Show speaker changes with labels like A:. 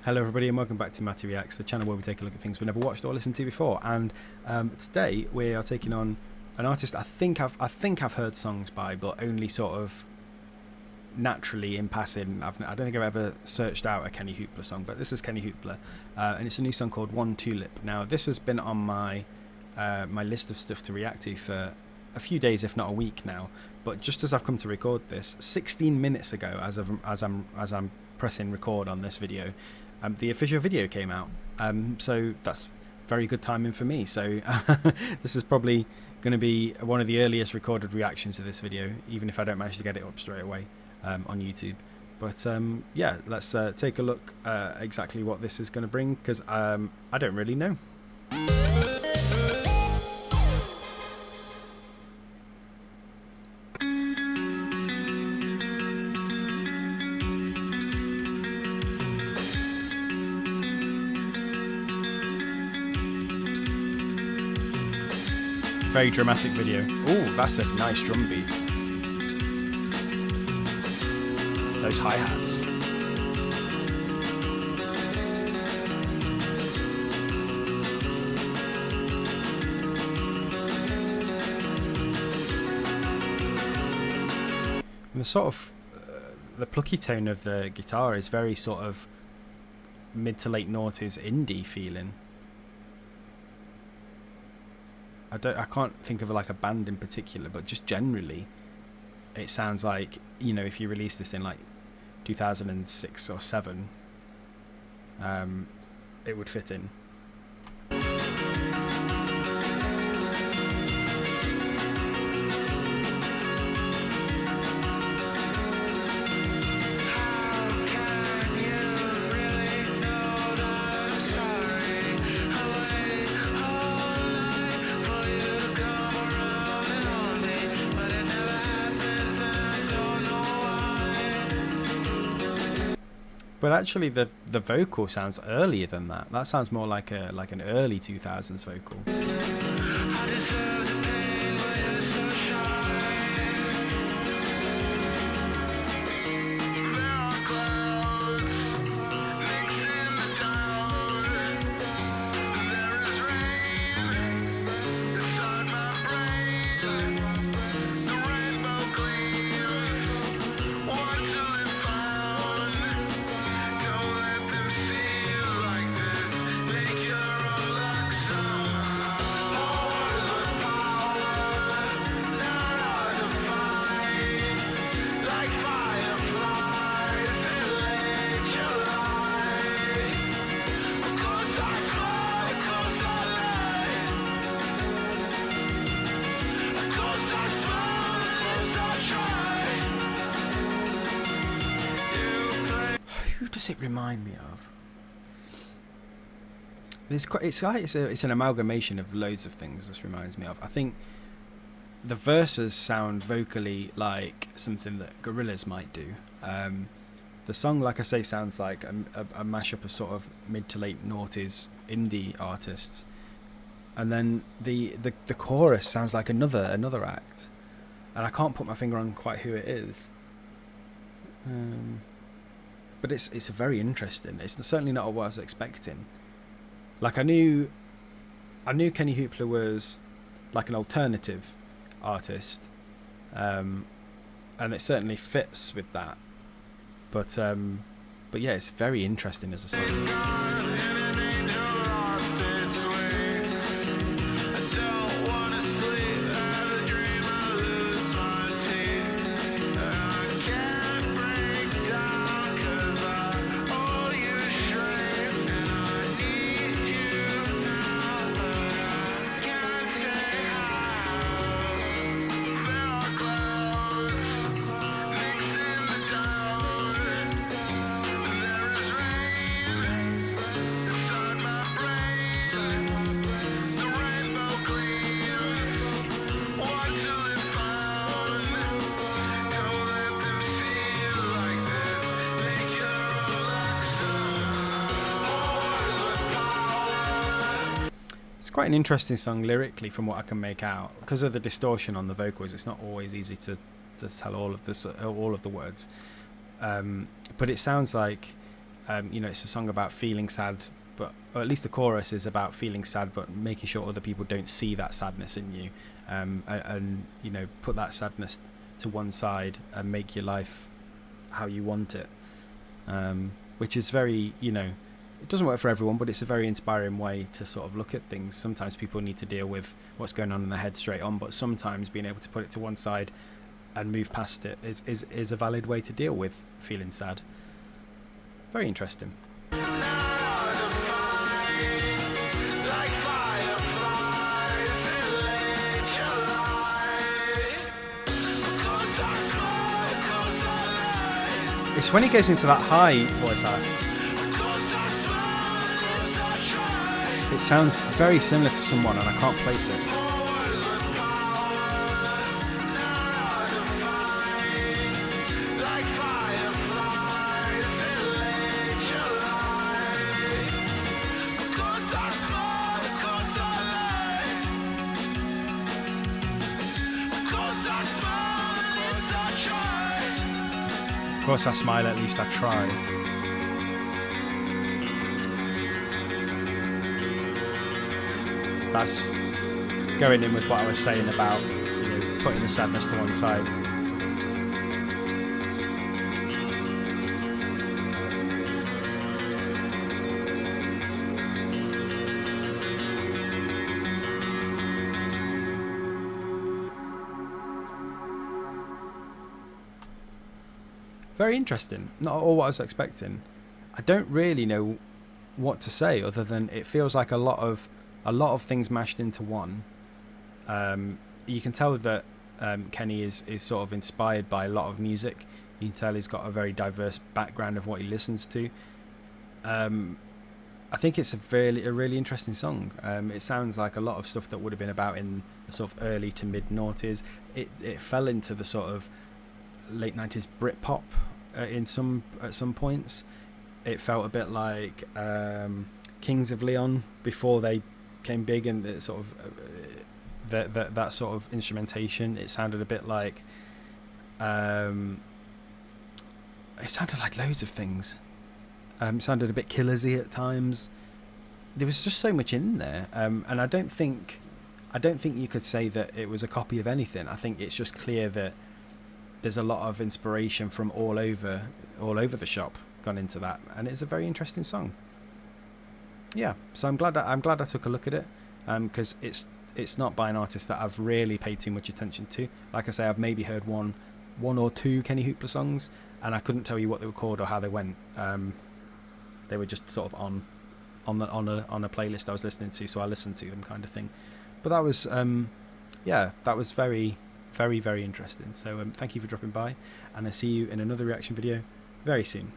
A: Hello everybody and welcome back to Matty Reacts, the channel where we take a look at things we never watched or listened to before. And today we are taking on an artist I think I've heard songs by, but only sort of naturally in passing. I don't think I've ever searched out a Kenny Hoopla song, but this is Kenny Hoopla, and it's a new song called One Tulip. Now this has been on my my list of stuff to react to for a few days, if not a week now. But just as I've come to record this, 16 minutes ago, as I'm pressing record on this video, the official video came out, so that's very good timing for me. So this is probably going to be one of the earliest recorded reactions to this video, even if I don't manage to get it up straight away on YouTube. But yeah, let's take a look exactly what this is going to bring, because I don't really know. Very dramatic video. Oh, that's a nice drum beat. Those hi-hats. And the sort of the plucky tone of the guitar is very sort of mid to late noughties indie feeling. I can't think of like a band in particular, but just generally it sounds like, you know, if you released this in like 2006 or 7, it would fit in. But actually, the vocal sounds earlier than that. That sounds more like an early 2000s vocal. Who does it remind me of? It's an amalgamation of loads of things. This reminds me of. I think the verses sound vocally like something that Gorillaz might do. The song, like I say, sounds like a mashup of sort of mid to late noughties indie artists, and then the chorus sounds like another act, and I can't put my finger on quite who it is. But it's very interesting. It's certainly not what I was expecting. Like I knew Kenny Hoopla was like an alternative artist, and it certainly fits with that. But yeah, it's very interesting as a song. It's quite an interesting song lyrically, from what I can make out, because of the distortion on the vocals. It's not always easy to tell all of the words, but it sounds like you know, it's a song about feeling sad, or at least the chorus is about feeling sad, but making sure other people don't see that sadness in you, and you know, put that sadness to one side and make your life how you want it, which is very, you know, it doesn't work for everyone, but it's a very inspiring way to sort of look at things. Sometimes people need to deal with what's going on in their head straight on, but sometimes being able to put it to one side and move past it is a valid way to deal with feeling sad. Very interesting. It's when he goes into that high voice act. It sounds very similar to someone, and I can't place it. Of course I smile, at least I try. That's going in with what I was saying about, you know, putting the sadness to one side. Very interesting. Not all what I was expecting. I don't really know what to say other than it feels like a lot of things mashed into one. You can tell that Kenny is sort of inspired by a lot of music. You can tell he's got a very diverse background of what he listens to. I think it's a really interesting song. It sounds like a lot of stuff that would have been about in the sort of early to mid noughties. It fell into the sort of late 90s Britpop at some points. It felt a bit like Kings of Leon before they came big, and it sort of that sort of instrumentation. It sounded a bit like it sounded like loads of things. It sounded a bit Killersy at times. There was just so much in there, and I don't think you could say that it was a copy of anything. I think it's just clear that there's a lot of inspiration from all over the shop gone into that, and it's a very interesting song. Yeah, so I'm glad I took a look at it, because it's not by an artist that I've really paid too much attention to. Like I say, I've maybe heard one or two Kenny Hoopla songs, and I couldn't tell you what they were called or how they went. They were just sort of on a playlist I was listening to, so I listened to them, kind of thing. But that was that was very, very, very interesting. So thank you for dropping by, and I'll see you in another reaction video very soon.